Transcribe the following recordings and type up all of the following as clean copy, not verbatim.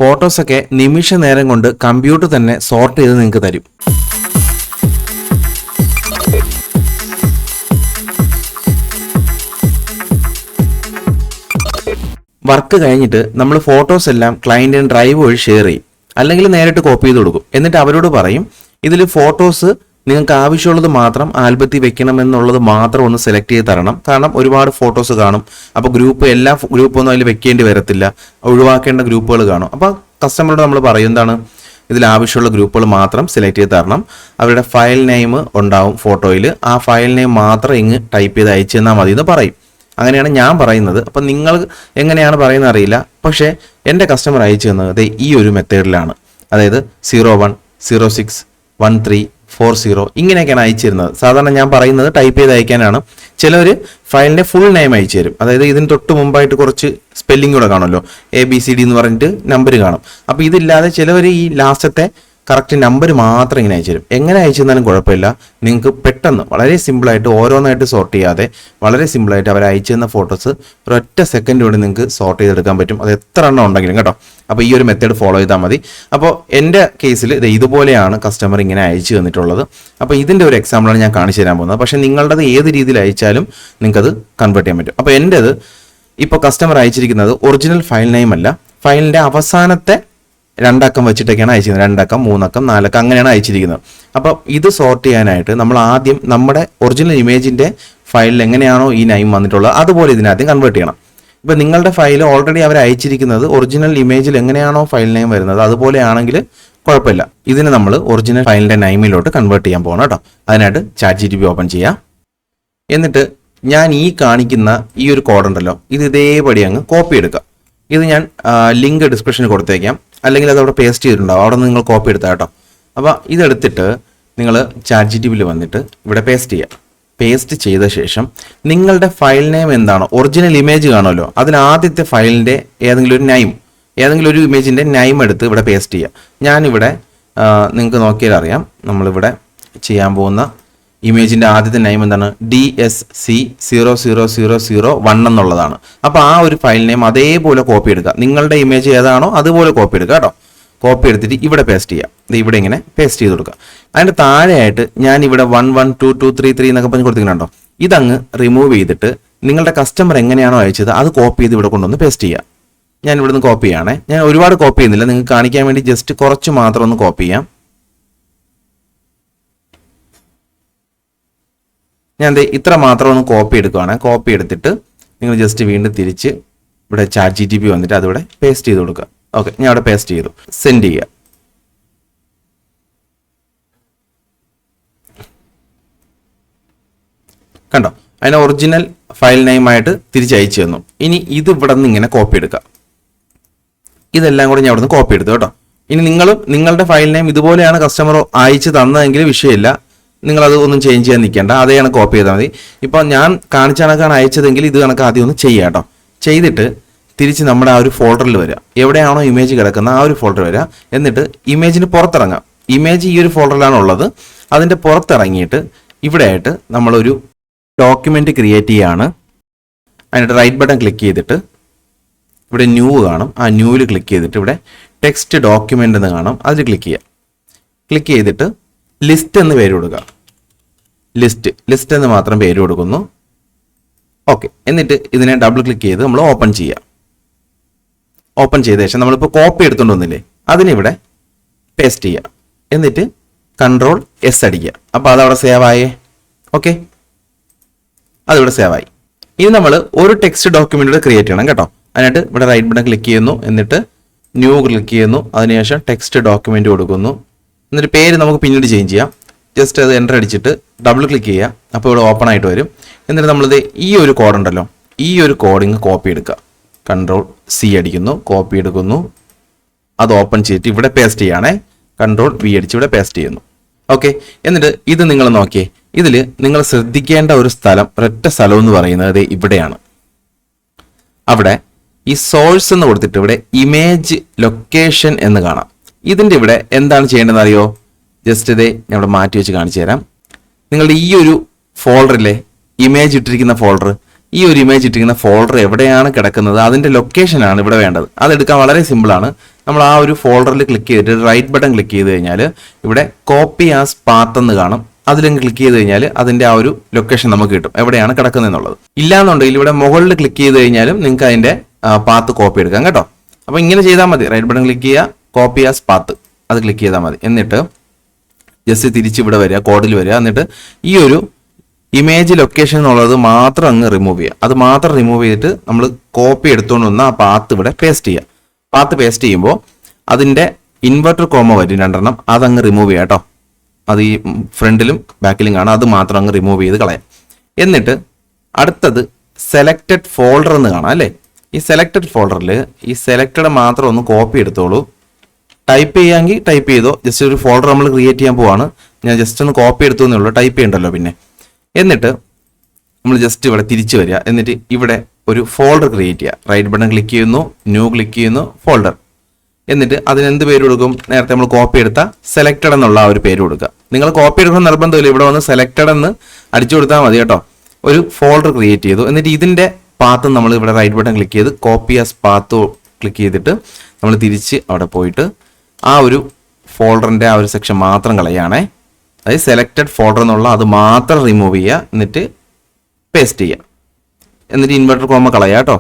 ഫോട്ടോസൊക്കെ നിമിഷ നേരം കൊണ്ട് കമ്പ്യൂട്ടർ തന്നെ സോർട്ട് ചെയ്ത് നിങ്ങൾക്ക് തരും. വർക്ക് കഴിഞ്ഞിട്ട് നമ്മൾ ഫോട്ടോസ് എല്ലാം ക്ലയന്റിന് ഡ്രൈവ് വഴി ഷെയർ ചെയ്യും, അല്ലെങ്കിൽ നേരിട്ട് കോപ്പി ചെയ്ത് കൊടുക്കും. എന്നിട്ട് അവരോട് പറയും ഇതിൽ ഫോട്ടോസ് നിങ്ങൾക്ക് ആവശ്യമുള്ളത് മാത്രം ആൽബത്തിൽ വെക്കണമെന്നുള്ളത് മാത്രം ഒന്ന് സെലക്ട് ചെയ്ത് തരണം. കാരണം ഒരുപാട് ഫോട്ടോസ് കാണും. അപ്പോൾ എല്ലാ ഗ്രൂപ്പൊന്നും അതിൽ വെക്കേണ്ടി വരത്തില്ല, ഒഴിവാക്കേണ്ട ഗ്രൂപ്പുകൾ കാണും. അപ്പോൾ കസ്റ്റമറോട് നമ്മൾ പറയും എന്താണ്, ഇതിൽ ആവശ്യമുള്ള ഗ്രൂപ്പുകൾ മാത്രം സെലക്ട് ചെയ്ത് തരണം. അവരുടെ ഫയൽ നെയിം ഉണ്ടാവും ഫോട്ടോയിൽ, ആ ഫയൽ നെയിം മാത്രം ഇങ്ങ് ടൈപ്പ് ചെയ്ത് അയച്ചു തന്നാൽ മതി എന്ന് പറയും. അങ്ങനെയാണ് ഞാൻ പറയുന്നത്. അപ്പം നിങ്ങൾ എങ്ങനെയാണ് പറയുന്നത് അറിയില്ല, പക്ഷേ എൻ്റെ കസ്റ്റമർ അയച്ചു തന്നത് ഈ ഒരു മെത്തേഡിലാണ്. അതായത് 01, 06, 13, 40 ഇങ്ങനെയൊക്കെയാണ് അയച്ചിരുന്നത്. സാധാരണ ഞാൻ പറയുന്നത് ടൈപ്പ് ചെയ്ത് അയക്കാനാണ്. ചിലവർ ഫയലിൻ്റെ ഫുൾ നെയിം അയച്ചു തരും. അതായത് ഇതിന് തൊട്ട് മുമ്പായിട്ട് കുറച്ച് സ്പെല്ലിംഗ് കൂടെ കാണുമല്ലോ, ABCD എന്ന് പറഞ്ഞിട്ട് നമ്പർ കാണും. അപ്പോൾ ഇതില്ലാതെ ചിലവർ ഈ ലാസ്റ്റത്തെ കറക്റ്റ് നമ്പർ മാത്രം ഇങ്ങനെ അയച്ചു തരും. എങ്ങനെ അയച്ചു തന്നാലും കുഴപ്പമില്ല. നിങ്ങൾക്ക് പെട്ടെന്ന് വളരെ സിമ്പിളായിട്ട് ഓരോന്നായിട്ട് സോർട്ട് ചെയ്യാതെ വളരെ സിമ്പിളായിട്ട് അവർ അയച്ചു തന്ന ഫോട്ടോസ് ഒരൊറ്റ സെക്കൻഡ് കൊണ്ട് നിങ്ങൾക്ക് സോർട്ട് ചെയ്തെടുക്കാൻ പറ്റും. അത് എത്ര എണ്ണം ഉണ്ടെങ്കിലും കേട്ടോ. അപ്പോൾ ഈ ഒരു മെത്തേഡ് ഫോളോ ചെയ്താൽ മതി. അപ്പോൾ എൻ്റെ കേസിൽ ഇതുപോലെയാണ് കസ്റ്റമർ ഇങ്ങനെ അയച്ചു തന്നിട്ടുള്ളത്. അപ്പോൾ ഇതിൻ്റെ ഒരു എക്സാമ്പിളാണ് ഞാൻ കാണിച്ചു തരാൻ പോകുന്നത്. പക്ഷേ നിങ്ങളുടേത് ഏത് രീതിയിൽ അയച്ചാലും നിങ്ങൾക്കത് കൺവേർട്ട് ചെയ്യാൻ പറ്റും. അപ്പോൾ എൻ്റേത് ഇപ്പോൾ കസ്റ്റമർ അയച്ചിരിക്കുന്നത് ഒറിജിനൽ ഫയൽ നെയിം അല്ല, ഫയലിൻ്റെ അവസാനത്തെ 2 അക്കം വെച്ചിട്ടൊക്കെയാണ് അയച്ചിരിക്കുന്നത്. 2 അക്കം, 3 അക്കം, 4 അക്കം അങ്ങനെയാണ് അയച്ചിരിക്കുന്നത്. അപ്പോൾ ഇത് സോർട്ട് ചെയ്യാനായിട്ട് നമ്മൾ ആദ്യം നമ്മുടെ ഒറിജിനൽ ഇമേജിൻ്റെ ഫയലിൽ എങ്ങനെയാണോ ഈ നെയിം വന്നിട്ടുള്ളത് അതുപോലെ ഇതിനാദ്യം കൺവേർട്ട് ചെയ്യണം. ഇപ്പോൾ നിങ്ങളുടെ ഫയൽ ഓൾറെഡി അവർ അയച്ചിരിക്കുന്നത് ഒറിജിനൽ ഇമേജിൽ എങ്ങനെയാണോ ഫയൽ നെയിം വരുന്നത് അതുപോലെയാണെങ്കിൽ കുഴപ്പമില്ല. ഇതിനെ നമ്മൾ ഒറിജിനൽ ഫയലിൻ്റെ നെയിമിലോട്ട് കൺവേർട്ട് ചെയ്യാൻ പോകണം കേട്ടോ. അതിനായിട്ട് ChatGPT ഓപ്പൺ ചെയ്യാം. എന്നിട്ട് ഞാൻ ഈ കാണിക്കുന്ന ഈ ഒരു കോഡ് ഉണ്ടല്ലോ, ഇത് ഇതേപടി അങ്ങ് കോപ്പി എടുക്കുക. ഇത് ഞാൻ ലിങ്ക് ഡിസ്ക്രിപ്ഷനിൽ കൊടുത്തേക്കാം, അല്ലെങ്കിൽ അതവിടെ പേസ്റ്റ് ചെയ്തിട്ടുണ്ടാവും, അവിടെ നിന്ന് നിങ്ങൾ കോപ്പി എടുത്താൽ കേട്ടോ. അപ്പോൾ ഇതെടുത്തിട്ട് നിങ്ങൾ ChatGPTയിൽ വന്നിട്ട് ഇവിടെ പേസ്റ്റ് ചെയ്യുക. പേസ്റ്റ് ചെയ്ത ശേഷം നിങ്ങളുടെ ഫയൽ നെയിം എന്താണോ, ഒറിജിനൽ ഇമേജ് കാണുമല്ലോ, അതിന് ആദ്യത്തെ ഫയലിൻ്റെ ഏതെങ്കിലും ഒരു ഇമേജിൻ്റെ നെയിം എടുത്ത് ഇവിടെ പേസ്റ്റ് ചെയ്യുക. ഞാനിവിടെ നിങ്ങൾക്ക് നോക്കിയാൽ അറിയാം, നമ്മളിവിടെ ചെയ്യാൻ പോകുന്ന ഇമേജിൻ്റെ ആദ്യത്തെ നെയിം എന്താണ്, DSC00001 എന്നുള്ളതാണ്. അപ്പോൾ ആ ഒരു ഫയൽ നെയിം അതേപോലെ കോപ്പി എടുക്കുക. നിങ്ങളുടെ ഇമേജ് ഏതാണോ അതുപോലെ കോപ്പി എടുക്കുക കേട്ടോ. കോപ്പി എടുത്തിട്ട് ഇവിടെ പേസ്റ്റ് ചെയ്യുക. ഇത് ഇവിടെ ഇങ്ങനെ പേസ്റ്റ് ചെയ്ത് കൊടുക്കുക. അതിൻ്റെ താഴെയായിട്ട് ഞാൻ ഇവിടെ 1 1 2 2 3 3 എന്നൊക്കെ പറഞ്ഞ് കൊടുത്തിട്ടുണ്ടോ, ഇതങ്ങ് റിമൂവ് ചെയ്തിട്ട് നിങ്ങളുടെ കസ്റ്റമർ എങ്ങനെയാണോ അയച്ചത് അത് കോപ്പി ചെയ്ത് ഇവിടെ കൊണ്ടുവന്ന് പേസ്റ്റ് ചെയ്യുക. ഞാൻ ഇവിടുന്ന് കോപ്പി ചെയ്യണേ. ഞാൻ ഒരുപാട് കോപ്പി ചെയ്യുന്നില്ല, നിങ്ങൾക്ക് കാണിക്കാൻ വേണ്ടി ജസ്റ്റ് കുറച്ച് മാത്രം ഒന്ന് കോപ്പി ചെയ്യാം. ഞാൻ ഇത്ര മാത്രം ഒന്ന് കോപ്പി എടുക്കുകയാണ്. കോപ്പി എടുത്തിട്ട് നിങ്ങൾ ജസ്റ്റ് വീണ്ടും തിരിച്ച് ഇവിടെ ChatGPT വന്നിട്ട് അതിവിടെ പേസ്റ്റ് ചെയ്ത് കൊടുക്കുക. ഓക്കെ, ഞാൻ അവിടെ പേസ്റ്റ് ചെയ്തു. സെൻഡ് ചെയ്യുക. കണ്ടോ, അതിനെ ഒറിജിനൽ ഫയൽ നെയിമായിട്ട് തിരിച്ചയച്ചു തന്നു. ഇനി ഇത് ഇവിടെ നിന്ന് ഇങ്ങനെ കോപ്പി എടുക്കുക. ഇതെല്ലാം കൂടെ ഞാൻ അവിടെ നിന്ന് കോപ്പി എടുത്തു കേട്ടോ. ഇനി നിങ്ങളുടെ ഫയൽ നെയിം ഇതുപോലെയാണ് കസ്റ്റമർ അയച്ചു തന്നതെങ്കിൽ വിഷയമില്ല, നിങ്ങളത് ഒന്നും ചേഞ്ച് ചെയ്യാൻ നിൽക്കേണ്ട, അതേ കണക്ക് കോപ്പി ചെയ്താൽ മതി. ഇപ്പോൾ ഞാൻ കാണിച്ച കണക്കാണ് അയച്ചതെങ്കിൽ ഇത് കണക്ക് ആദ്യം ഒന്ന് ചെയ്യുക കേട്ടോ. ചെയ്തിട്ട് തിരിച്ച് നമ്മുടെ ആ ഒരു ഫോൾഡറിൽ വരിക. എവിടെയാണോ ഇമേജ് കിടക്കുന്ന ആ ഒരു ഫോൾഡർ വരിക. എന്നിട്ട് ഇമേജിന് പുറത്തിറങ്ങാം. ഇമേജ് ഈ ഒരു ഫോൾഡറിലാണ് ഉള്ളത്. അതിൻ്റെ പുറത്തിറങ്ങിയിട്ട് ഇവിടെയായിട്ട് നമ്മളൊരു ഡോക്യുമെൻ്റ് ക്രിയേറ്റ് ചെയ്യുകയാണ്. അതിനായിട്ട് റൈറ്റ് ബട്ടൺ ക്ലിക്ക് ചെയ്തിട്ട് ഇവിടെ ന്യൂ കാണും, ആ ന്യൂവിൽ ക്ലിക്ക് ചെയ്തിട്ട് ഇവിടെ ടെക്സ്റ്റ് ഡോക്യുമെൻ്റ് എന്ന് കാണും, അതിൽ ക്ലിക്ക് ചെയ്യുക. ക്ലിക്ക് ചെയ്തിട്ട് ലിസ്റ്റ് എന്ന് പേര് കൊടുക്കുക. ലിസ്റ്റ് എന്ന് മാത്രം പേര് കൊടുക്കുന്നു. ഓക്കെ, എന്നിട്ട് ഇതിനെ ഡബിൾ ക്ലിക്ക് ചെയ്ത് നമ്മൾ ഓപ്പൺ ചെയ്യുക. ഓപ്പൺ ചെയ്ത ശേഷം നമ്മളിപ്പോൾ കോപ്പി എടുത്തുകൊണ്ട് വന്നില്ലേ, അതിനിവിടെ പേസ്റ്റ് ചെയ്യുക. എന്നിട്ട് Ctrl+S അടിക്കുക. അപ്പോൾ അതവിടെ സേവ് ആയേ. ഓക്കെ, അതിവിടെ സേവ് ആയി. ഇനി നമ്മൾ ഒരു ടെക്സ്റ്റ് ഡോക്യുമെൻ്റ് ക്രിയേറ്റ് ചെയ്യണം കേട്ടോ. അതിനായിട്ട് ഇവിടെ റൈറ്റ് ബട്ടൺ ക്ലിക്ക് ചെയ്യുന്നു, എന്നിട്ട് ന്യൂ ക്ലിക്ക് ചെയ്യുന്നു, അതിനുശേഷം ടെക്സ്റ്റ് ഡോക്യുമെൻ്റ് കൊടുക്കുന്നു. എന്നിട്ട് പേര് നമുക്ക് പിന്നീട് ചേഞ്ച് ചെയ്യാം. ജസ്റ്റ് അത് എൻ്റർ അടിച്ചിട്ട് ഡബിൾ ക്ലിക്ക് ചെയ്യുക. അപ്പോൾ ഇവിടെ ഓപ്പൺ ആയിട്ട് വരും. എന്നിട്ട് നമ്മളിത് ഈ ഒരു കോഡ് ഉണ്ടല്ലോ, ഈ ഒരു കോഡിങ് കോപ്പി എടുക്കുക. Ctrl+C അടിക്കുന്നു, കോപ്പി എടുക്കുന്നു, അത് ഓപ്പൺ ചെയ്തിട്ട് ഇവിടെ പേസ്റ്റ് ചെയ്യുകയാണേ. Ctrl+V അടിച്ച് ഇവിടെ പേസ്റ്റ് ചെയ്യുന്നു. ഓക്കെ, എന്നിട്ട് ഇത് നിങ്ങൾ നോക്കിയേ. ഇതിൽ നിങ്ങൾ ശ്രദ്ധിക്കേണ്ട ഒരു സ്ഥലം, ഒരൊറ്റ സ്ഥലം എന്ന് പറയുന്നത് ഇവിടെയാണ്. അവിടെ ഈ സോഴ്സ് എന്ന് കൊടുത്തിട്ട് ഇവിടെ ഇമേജ് ലൊക്കേഷൻ എന്ന് കാണാം. ഇതിൻ്റെ ഇവിടെ എന്താണ് ചെയ്യേണ്ടതെന്ന് അറിയോ? ജസ്റ്റ് ഇതേ ഞാൻ ഇവിടെ മാറ്റി വെച്ച് കാണിച്ചു തരാം. നിങ്ങളുടെ ഈ ഒരു ഫോൾഡറിലെ ഇമേജ് ഇട്ടിരിക്കുന്ന ഫോൾഡർ, ഈ ഒരു ഇമേജ് ഇട്ടിരിക്കുന്ന ഫോൾഡർ എവിടെയാണ് കിടക്കുന്നത് അതിൻ്റെ ലൊക്കേഷനാണ് ഇവിടെ വേണ്ടത്. അതെടുക്കാൻ വളരെ സിമ്പിളാണ്. നമ്മൾ ആ ഒരു ഫോൾഡറിൽ ക്ലിക്ക് ചെയ്തിട്ട് റൈറ്റ് ബട്ടൺ ക്ലിക്ക് ചെയ്ത് കഴിഞ്ഞാൽ ഇവിടെ കോപ്പി ആസ് പാത്ത് എന്ന് കാണും. അതിലേക്ക് ക്ലിക്ക് ചെയ്ത് കഴിഞ്ഞാൽ അതിൻ്റെ ആ ഒരു ലൊക്കേഷൻ നമുക്ക് കിട്ടും, എവിടെയാണ് കിടക്കുന്നത് എന്നുള്ളത്. ഇല്ലാന്നുണ്ടെങ്കിൽ ഇവിടെ മുകളിൽ ക്ലിക്ക് ചെയ്ത് കഴിഞ്ഞാലും നിങ്ങൾക്ക് അതിൻ്റെ പാത്ത് കോപ്പി എടുക്കാം കേട്ടോ. അപ്പോൾ ഇങ്ങനെ ചെയ്താൽ മതി. റൈറ്റ് ബട്ടൺ ക്ലിക്ക് ചെയ്യുക, കോപ്പി ആസ് പാത്ത് അത് ക്ലിക്ക് ചെയ്താൽ മതി. എന്നിട്ട് ജസ്റ്റ് തിരിച്ച് ഇവിടെ വരിക, കോഡിൽ വരിക. എന്നിട്ട് ഈ ഒരു ഇമേജ് ലൊക്കേഷൻ എന്നുള്ളത് മാത്രം അങ്ങ് റിമൂവ് ചെയ്യുക. അത് മാത്രം റിമൂവ് ചെയ്തിട്ട് നമ്മൾ കോപ്പി എടുത്തുകൊണ്ട് വന്ന് ആ പാത്ത് ഇവിടെ പേസ്റ്റ് ചെയ്യുക. പാത്ത് പേസ്റ്റ് ചെയ്യുമ്പോൾ അതിൻ്റെ ഇൻവെർട്ടർ കോമ വരും 2 അതങ്ങ് റിമൂവ് ചെയ്യുക കേട്ടോ. അത് ഈ ഫ്രണ്ടിലും ബാക്കിലും കാണാം. അത് മാത്രം അങ്ങ് റിമൂവ് ചെയ്ത് കളയാം. എന്നിട്ട് അടുത്തത് സെലക്റ്റഡ് ഫോൾഡർ എന്ന് കാണാം അല്ലേ. ഈ സെലക്റ്റഡ് ഫോൾഡറിൽ ഈ സെലക്റ്റഡ് മാത്രം ഒന്ന് കോപ്പി എടുത്തോളൂ. ടൈപ്പ് ചെയ്യാമെങ്കിൽ ടൈപ്പ് ചെയ്തോ. ജസ്റ്റ് ഒരു ഫോൾഡർ നമ്മൾ ക്രിയേറ്റ് ചെയ്യാൻ പോവാണ്. ഞാൻ ജസ്റ്റ് ഒന്ന് കോപ്പി എടുത്തു എന്നേ ഉള്ളൂ, ടൈപ്പ് ചെയ്യണ്ടല്ലോ പിന്നെ. എന്നിട്ട് നമ്മൾ ജസ്റ്റ് ഇവിടെ തിരിച്ചു വരിക. എന്നിട്ട് ഇവിടെ ഒരു ഫോൾഡർ ക്രിയേറ്റ് ചെയ്യുക. റൈറ്റ് ബട്ടൺ ക്ലിക്ക് ചെയ്യുന്നു, ന്യൂ ക്ലിക്ക് ചെയ്യുന്നു, ഫോൾഡർ. എന്നിട്ട് അതിനെന്ത് പേര് കൊടുക്കും? നേരത്തെ നമ്മൾ കോപ്പി എടുത്ത സെലക്റ്റഡ് എന്നുള്ള ആ ഒരു പേര് കൊടുക്കുക. നിങ്ങൾ കോപ്പി എടുക്കുന്ന നിർബന്ധമില്ല, ഇവിടെ വന്ന് സെലക്റ്റഡ് എന്ന് അടിച്ചു കൊടുത്താൽ മതി കേട്ടോ. ഒരു ഫോൾഡർ ക്രിയേറ്റ് ചെയ്തു. എന്നിട്ട് ഇതിൻ്റെ പാത്ത് നമ്മൾ ഇവിടെ റൈറ്റ് ബട്ടൺ ക്ലിക്ക് ചെയ്ത് കോപ്പി ആസ് പാത്ത് ക്ലിക്ക് ചെയ്തിട്ട് നമ്മൾ തിരിച്ച് അവിടെ പോയിട്ട് ആ ഒരു ഫോൾഡറിൻ്റെ ആ ഒരു സെക്ഷൻ മാത്രം കളയുകയാണേ. അതായത് സെലക്റ്റഡ് ഫോൾഡർ എന്നുള്ള അത് മാത്രം റിമൂവ് ചെയ്യുക. എന്നിട്ട് പേസ്റ്റ് ചെയ്യുക. എന്നിട്ട് ഇൻവെർട്ടർ കോമ കളയുക കേട്ടോ.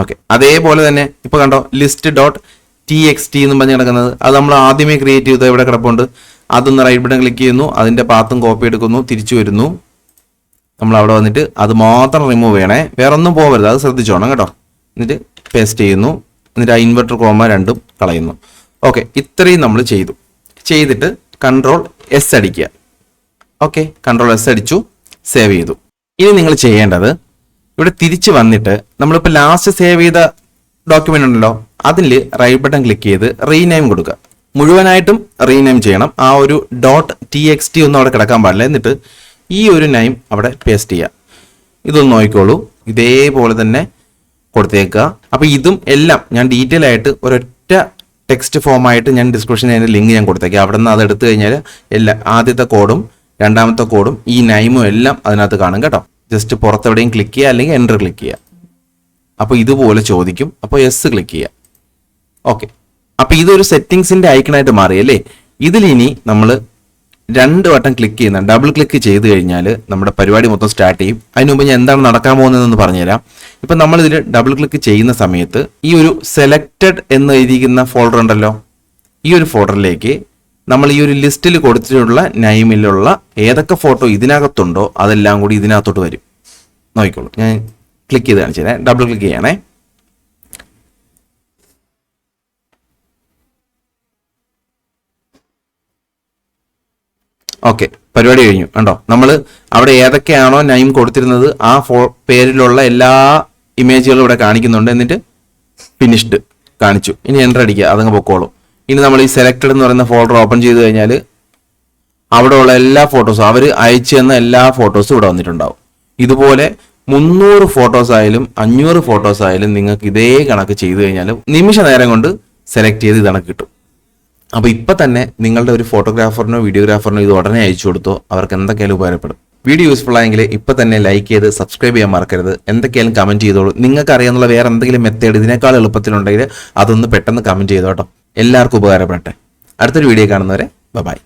ഓക്കെ, അതേപോലെ തന്നെ ഇപ്പോൾ കണ്ടോ list.txt എന്നും പറഞ്ഞ് കിടക്കുന്നത്, അത് നമ്മൾ ആദ്യമേ ക്രിയേറ്റ് ചെയ്തത് ഇവിടെ കിടപ്പുണ്ട്. അതൊന്ന് റൈറ്റ് ബട്ടൺ ക്ലിക്ക് ചെയ്യുന്നു, അതിൻ്റെ പാത്തും കോപ്പി എടുക്കുന്നു, തിരിച്ചു വരുന്നു. നമ്മൾ അവിടെ വന്നിട്ട് അത് മാത്രം റിമൂവ് ചെയ്യണേ, വേറെ ഒന്നും പോകരുത്, അത് ശ്രദ്ധിച്ചോണം കേട്ടോ. എന്നിട്ട് പേസ്റ്റ് ചെയ്യുന്നു. എന്നിട്ട് ആ ഇൻവെർട്ടർ കോമ 2 കളയുന്നു. ഓക്കെ, ഇത്രയും നമ്മൾ ചെയ്തിട്ട് Ctrl+S അടിക്കുക. ഓക്കെ, Ctrl+S അടിച്ചു, സേവ് ചെയ്തു. ഇനി നിങ്ങൾ ചെയ്യേണ്ടത് ഇവിടെ തിരിച്ച് വന്നിട്ട് നമ്മളിപ്പോൾ ലാസ്റ്റ് സേവ് ചെയ്ത ഡോക്യുമെന്റ് ഉണ്ടല്ലോ, അതിൽ റൈറ്റ് ബട്ടൺ ക്ലിക്ക് ചെയ്ത് റീനെയിം കൊടുക്കുക. മുഴുവനായിട്ടും റീനെയിം ചെയ്യണം. ആ ഒരു .txt ഒന്നും അവിടെ കിടക്കാൻ പാടില്ല. എന്നിട്ട് ഈ ഒരു നെയിം അവിടെ പേസ്റ്റ് ചെയ്യുക. ഇതൊന്ന് നോക്കിക്കോളൂ, ഇതേപോലെ തന്നെ കൊടുത്തേക്കുക. അപ്പോൾ ഇതും എല്ലാം ഞാൻ ഡീറ്റെയിൽ ആയിട്ട് ഒരൊറ്റ ടെക്സ്റ്റ് ഫോമായിട്ട് ഞാൻ ഡിസ്ക്രിപ്ഷനിൽ അതിൻ്റെ ലിങ്ക് ഞാൻ കൊടുത്തേക്കാം. അവിടെ നിന്ന് അത് എടുത്തു കഴിഞ്ഞാൽ ആദ്യത്തെ കോഡും രണ്ടാമത്തെ കോഡും ഈ നൈമും എല്ലാം അതിനകത്ത് കാണും കേട്ടോ. ജസ്റ്റ് പുറത്തെവിടെയും ക്ലിക്ക് ചെയ്യുക, അല്ലെങ്കിൽ എൻ്റർ ക്ലിക്ക് ചെയ്യുക. അപ്പോൾ ഇതുപോലെ ചോദിക്കും. അപ്പോൾ യെസ് ക്ലിക്ക് ചെയ്യുക. ഓക്കെ, അപ്പോൾ ഇതൊരു സെറ്റിങ്സിൻ്റെ ഐക്കണായിട്ട് മാറിയല്ലേ. ഇതിലിനി നമ്മൾ 2 വട്ടം ക്ലിക്ക് ചെയ്യുന്ന, ഡബിൾ ക്ലിക്ക് ചെയ്ത് കഴിഞ്ഞാൽ നമ്മുടെ പരിപാടി മൊത്തം സ്റ്റാർട്ട് ചെയ്യും. അതിന് മുമ്പ് ഞാൻ എന്താണ് നടക്കാൻ പോകുന്നതെന്ന് പറഞ്ഞുതരാം. ഇപ്പം നമ്മളിതിൽ ഡബിൾ ക്ലിക്ക് ചെയ്യുന്ന സമയത്ത് ഈ ഒരു സെലക്റ്റഡ് എന്ന് എഴുതിയിരിക്കുന്ന ഫോൾഡർ ഉണ്ടല്ലോ, ഈ ഒരു ഫോൾഡറിലേക്ക് നമ്മൾ ഈ ഒരു ലിസ്റ്റിൽ കൊടുത്തിട്ടുള്ള നൈമിലുള്ള ഏതൊക്കെ ഫോട്ടോ ഇതിനകത്തുണ്ടോ അതെല്ലാം കൂടി ഇതിനകത്തോട്ട് വരും. നോക്കിക്കോളൂ, ഞാൻ ക്ലിക്ക് ചെയ്ത് കാണിച്ചു തരാം. ഡബിൾ ക്ലിക്ക് ചെയ്യണേ. ഓക്കെ, പരിപാടി കഴിഞ്ഞു. കണ്ടോ, നമ്മൾ അവിടെ ഏതൊക്കെയാണോ നൈം കൊടുത്തിരുന്നത് ആ പേരിലുള്ള എല്ലാ ഇമേജുകളും ഇവിടെ കാണിക്കുന്നുണ്ട്. എന്നിട്ട് ഫിനിഷ്ഡ് കാണിച്ചു. ഇനി എൻ്റർ അടിക്കുക, അതങ്ങ് പൊക്കോളും. ഇനി നമ്മൾ ഈ സെലക്റ്റഡ് എന്ന് പറയുന്ന ഫോൾഡർ ഓപ്പൺ ചെയ്ത് കഴിഞ്ഞാൽ അവിടെയുള്ള എല്ലാ ഫോട്ടോസും, അവർ അയച്ചു തന്ന എല്ലാ ഫോട്ടോസും ഇവിടെ വന്നിട്ടുണ്ടാവും. ഇതുപോലെ 300 ഫോട്ടോസ് ആയാലും 500 ഫോട്ടോസ് ആയാലും നിങ്ങൾക്ക് ഇതേ കണക്ക് ചെയ്ത് കഴിഞ്ഞാൽ നിമിഷ നേരം കൊണ്ട് സെലക്ട് ചെയ്ത് ഇതാണ് കിട്ടും. അപ്പോൾ ഇപ്പം തന്നെ നിങ്ങളുടെ ഒരു ഫോട്ടോഗ്രാഫറിനോ വീഡിയോഗ്രാഫറിനോ ഇത് ഉടനെ അയച്ചു കൊടുത്തോ, അവർക്ക് എന്തൊക്കെയാലും ഉപകാരപ്പെടും. വീഡിയോ യൂസ്ഫുൾ ആയെങ്കിൽ ഇപ്പം തന്നെ ലൈക്ക് ചെയ്ത് സബ്സ്ക്രൈബ് ചെയ്യാൻ മറക്കരുത്. എന്തൊക്കെയാലും കമൻറ്റ് ചെയ്തോളൂ. നിങ്ങൾക്ക് അറിയാവുന്ന വേറെ എന്തെങ്കിലും മെത്തേഡ് ഇതിനേക്കാൾ എളുപ്പത്തിലുണ്ടെങ്കിൽ അതൊന്ന് പെട്ടെന്ന് കമൻറ്റ് ചെയ്തോട്ടോ. എല്ലാവർക്കും ഉപകാരപ്പെടട്ടെ. അടുത്തൊരു വീഡിയോ കാണുന്നവരെ ബൈ.